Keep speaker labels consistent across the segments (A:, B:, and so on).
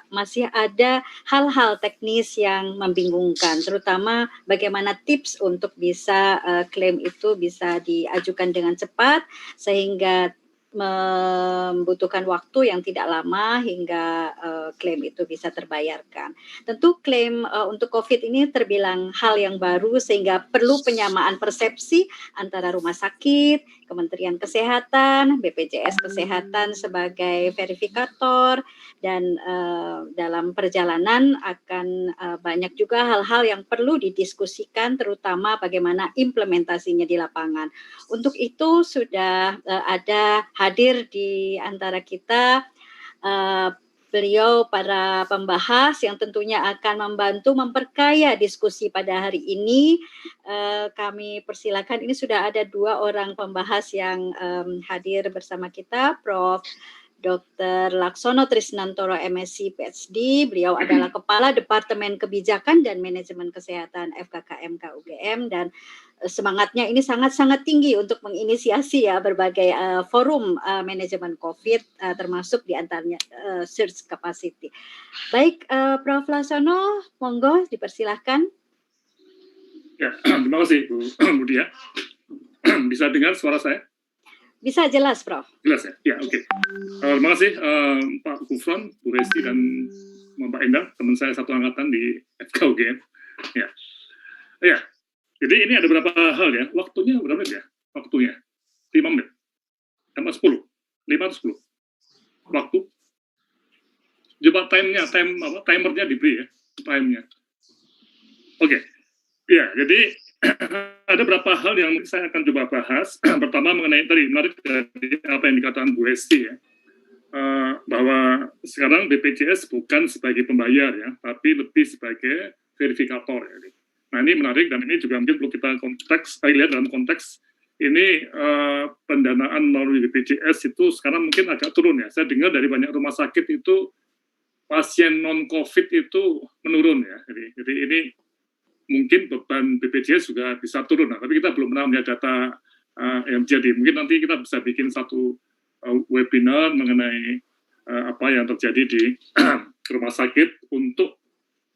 A: masih ada hal-hal teknis yang membingungkan, terutama bagaimana tips untuk bisa klaim itu bisa diajukan dengan cepat sehingga membutuhkan waktu yang tidak lama hingga klaim itu bisa terbayarkan. Tentu klaim untuk COVID ini terbilang hal yang baru sehingga perlu penyamaan persepsi antara rumah sakit, Kementerian Kesehatan, BPJS Kesehatan sebagai verifikator, dan dalam perjalanan akan banyak juga hal-hal yang perlu didiskusikan, terutama bagaimana implementasinya di lapangan. Untuk itu sudah ada hadir di antara kita beliau para pembahas yang tentunya akan membantu memperkaya diskusi pada hari ini. Kami persilakan, ini sudah ada 2 orang pembahas yang hadir bersama kita, Prof. Dr. Laksono Trisnantoro MSc PhD, beliau adalah Kepala Departemen Kebijakan dan Manajemen Kesehatan FKKMK UGM, dan semangatnya ini sangat-sangat tinggi untuk menginisiasi ya berbagai forum manajemen COVID, termasuk diantaranya search capacity. Baik, Prof. Laksono, monggo dipersilahkan.
B: Ya, terima kasih Bu Mudia. Bisa dengar suara saya?
A: Bisa jelas, Prof.
B: Jelas ya? Ya, oke. Terima kasih Pak Gufron, Bu Hesti, dan Mbak Endang, teman saya satu angkatan di FKUGM. Ya. Ya, jadi ini ada beberapa hal ya. Waktunya berapa menit ya? Waktunya 5 menit. Sama 10. 5 atau 10. Waktu. Coba timernya diberi ya. Timenya. Oke. Ya, jadi ada beberapa hal yang saya akan coba bahas. Pertama mengenai tadi menarik dari apa yang dikatakan Bu Hesti ya, bahwa sekarang BPJS bukan sebagai pembayar ya, tapi lebih sebagai verifikator ya. Nah ini menarik, dan ini juga mungkin perlu kita lihat dalam konteks ini pendanaan melalui BPJS itu sekarang mungkin agak turun ya. Saya dengar dari banyak rumah sakit itu pasien non COVID itu menurun ya. Jadi ini mungkin beban BPJS juga bisa turun, tapi kita belum pernah melihat data yang jadi. Mungkin nanti kita bisa bikin satu webinar mengenai apa yang terjadi di rumah sakit untuk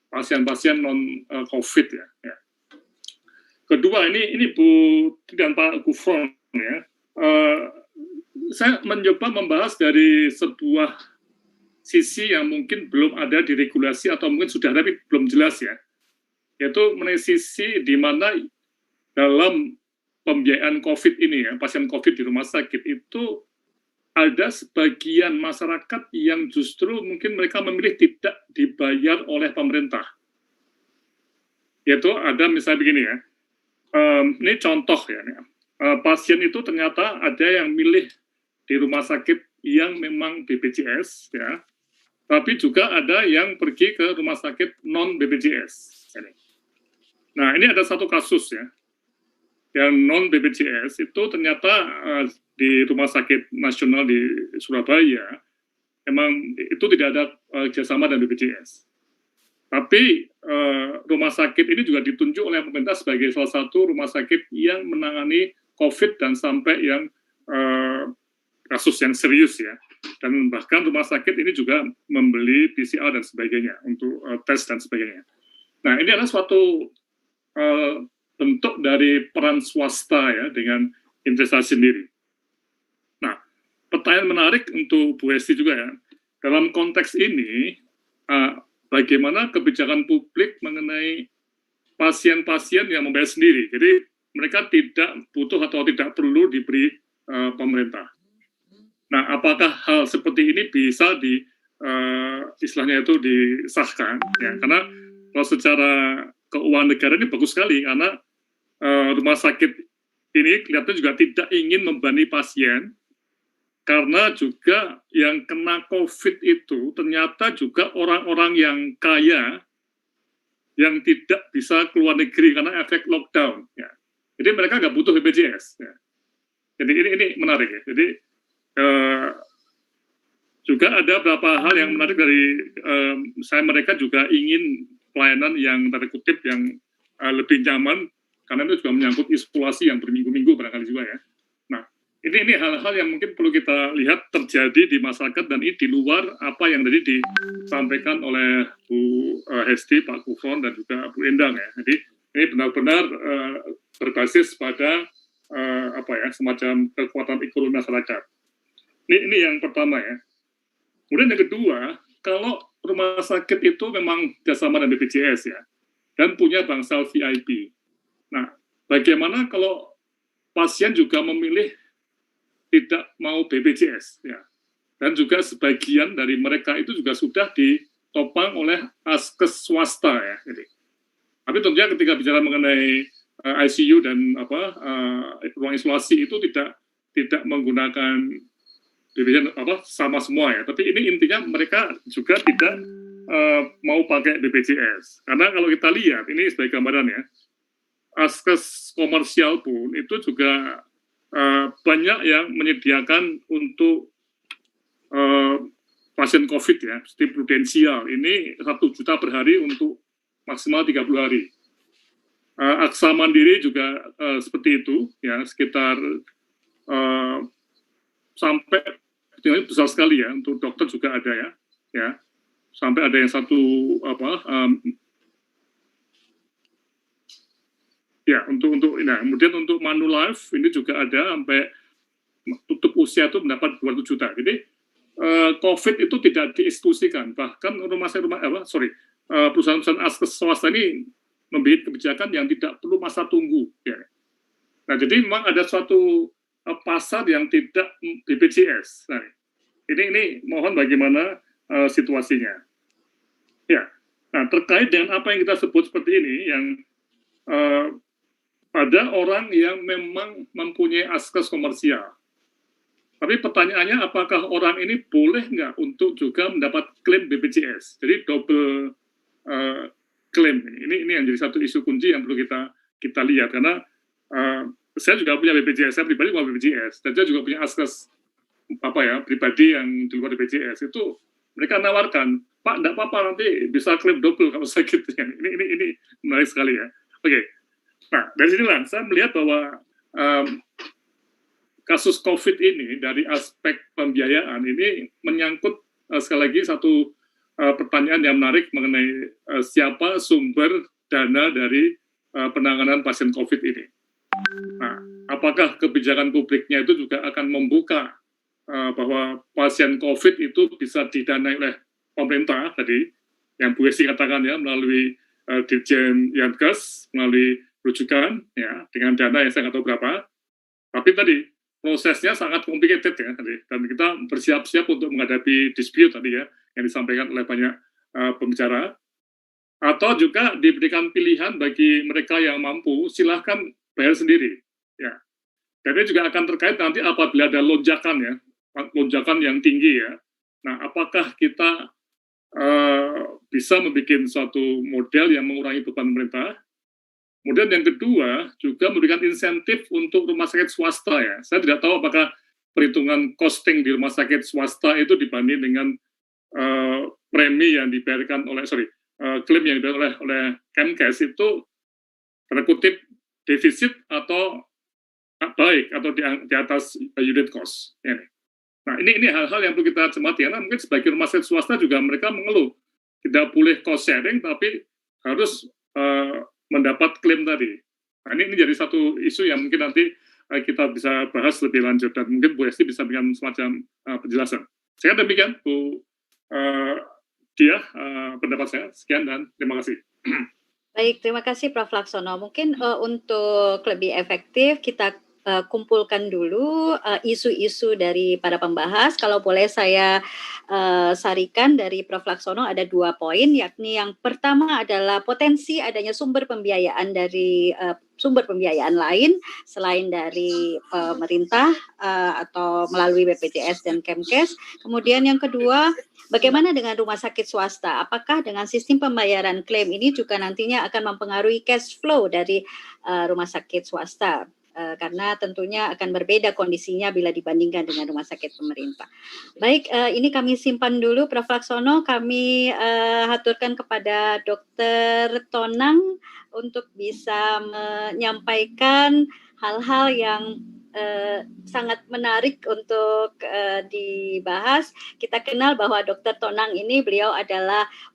B: pasien-pasien non-COVID ya. Kedua, ini Bu dan Pak Gufron ya, saya mencoba membahas dari sebuah sisi yang mungkin belum ada di regulasi atau mungkin sudah tapi belum jelas ya. Yaitu mengenai sisi di mana dalam pembiayaan COVID ini ya, pasien COVID di rumah sakit itu ada sebagian masyarakat yang justru mungkin mereka memilih tidak dibayar oleh pemerintah. Yaitu ada misalnya begini ya, ini contoh ya, pasien itu ternyata ada yang milih di rumah sakit yang memang BPJS ya, tapi juga ada yang pergi ke rumah sakit non BPJS. Nah, ini ada satu kasus ya, yang non BPJS itu ternyata di Rumah Sakit Nasional di Surabaya, memang itu tidak ada kerjasama dengan BPJS. Tapi rumah sakit ini juga ditunjuk oleh pemerintah sebagai salah satu rumah sakit yang menangani COVID dan sampai yang kasus yang serius ya. Dan bahkan rumah sakit ini juga membeli PCR dan sebagainya untuk tes dan sebagainya. Nah, ini adalah suatu bentuk dari peran swasta ya dengan investasi sendiri. Nah, pertanyaan menarik untuk Bu Hesti juga ya, dalam konteks ini bagaimana kebijakan publik mengenai pasien-pasien yang membayar sendiri, jadi mereka tidak butuh atau tidak perlu diberi pemerintah. Nah, apakah hal seperti ini bisa istilahnya itu disahkan ya, karena kalau secara keuangan negara ini bagus sekali karena rumah sakit ini kelihatannya juga tidak ingin membebani pasien karena juga yang kena COVID itu ternyata juga orang-orang yang kaya yang tidak bisa keluar negeri karena efek lockdown. Ya. Jadi mereka nggak butuh BPJS. Ya. Jadi ini menarik ya. Jadi juga ada beberapa hal yang menarik dari mereka juga ingin pelayanan yang tanda kutip yang lebih nyaman, karena itu juga menyangkut isolasi yang berminggu-minggu barangkali juga ya. Nah, ini hal-hal yang mungkin perlu kita lihat terjadi di masyarakat, dan ini di luar apa yang tadi disampaikan oleh Bu Hesti, Pak Kufron, dan juga Bu Endang ya. Jadi ini benar-benar berbasis pada semacam kekuatan ekonomi masyarakat. Ini yang pertama ya. Kemudian yang kedua, kalau rumah sakit itu memang kerjasama dengan BPJS ya, dan punya bangsal VIP. Nah, bagaimana kalau pasien juga memilih tidak mau BPJS ya, dan juga sebagian dari mereka itu juga sudah ditopang oleh askes swasta ya. Jadi, tapi tentunya ketika bicara mengenai ICU dan ruang isolasi itu tidak menggunakan BPJS sama semua ya. Tapi ini intinya mereka juga tidak mau pakai BPJS, karena kalau kita lihat ini sebagai gambaran ya, askes komersial pun itu juga banyak yang menyediakan untuk pasien COVID ya, seperti prudensial, ini 1 juta per hari untuk maksimal 30 hari. Aksa Mandiri juga seperti itu, ya, sekitar sampai besar sekali ya, untuk dokter juga ada ya, sampai ada yang satu ya untuk nah, kemudian untuk Manulife ini juga ada sampai tutup usia itu mendapat 200 juta. Jadi COVID itu tidak diinstitusikan, bahkan perusahaan-perusahaan askes swasta ini membuat kebijakan yang tidak perlu masa tunggu. Ya. Nah, jadi memang ada suatu pasar yang tidak BPJS. Nah, ini mohon bagaimana situasinya. Ya. Nah, terkait dengan apa yang kita sebut seperti ini, yang ada orang yang memang mempunyai askes komersial. Tapi pertanyaannya, apakah orang ini boleh nggak untuk juga mendapat klaim BPJS? Jadi double klaim. Ini yang jadi satu isu kunci yang perlu kita lihat, karena saya juga punya BPJS, saya pribadi punya BPJS, dan saya juga punya askes pribadi yang di luar BPJS. Itu mereka nawarkan, Pak, enggak apa-apa, nanti bisa klaim double kalau sakit. Ini menarik sekali ya. Oke. Nah, dari sinilah saya melihat bahwa kasus COVID ini dari aspek pembiayaan ini menyangkut sekali lagi satu pertanyaan yang menarik mengenai siapa sumber dana dari penanganan pasien COVID ini. Nah, apakah kebijakan publiknya itu juga akan membuka bahwa pasien COVID itu bisa didanai oleh pemerintah tadi, yang Bu Hesti katakan ya, melalui Dirjen Yankes, melalui rujukan ya, dengan dana yang saya nggak tahu berapa. Tapi tadi prosesnya sangat complicated ya tadi, dan kita bersiap-siap untuk menghadapi dispute tadi ya, yang disampaikan oleh banyak pembicara. Atau juga diberikan pilihan bagi mereka yang mampu, silahkan bayar sendiri ya. Dan ini juga akan terkait nanti apabila ada lonjakan yang tinggi ya. Nah, apakah kita bisa membuat suatu model yang mengurangi beban pemerintah? Kemudian yang kedua, juga memberikan insentif untuk rumah sakit swasta ya. Saya tidak tahu apakah perhitungan costing di rumah sakit swasta itu dibanding dengan premi yang dibayarkan klaim yang dibayar oleh Kemkes itu tanda kutip defisit atau baik, atau di atas unit cost. Ya. Nah, ini hal-hal yang perlu kita cermati, karena mungkin sebagai rumah sakit swasta juga mereka mengeluh tidak boleh cost sharing, tapi harus mendapat klaim tadi. Nah, ini jadi satu isu yang mungkin nanti kita bisa bahas lebih lanjut, dan mungkin Bu Hesti bisa berikan semacam penjelasan. Saya demikian, Bu pendapat saya. Sekian dan terima kasih.
A: Baik, terima kasih Prof. Laksono. Mungkin untuk lebih efektif kita kumpulkan dulu isu-isu dari para pembahas. Kalau boleh saya sarikan dari Prof. Laksono ada 2 poin, yakni yang pertama adalah potensi adanya sumber pembiayaan dari sumber pembiayaan lain selain dari pemerintah atau melalui BPJS dan Kemkes. Kemudian yang kedua, bagaimana dengan rumah sakit swasta? Apakah dengan sistem pembayaran klaim ini juga nantinya akan mempengaruhi cash flow dari rumah sakit swasta? Karena tentunya akan berbeda kondisinya bila dibandingkan dengan rumah sakit pemerintah. Baik, ini kami simpan dulu Prof. Laksono, kami haturkan kepada Dr. Tonang untuk bisa menyampaikan hal-hal yang sangat menarik untuk dibahas. Kita kenal bahwa Dr. Tonang ini beliau adalah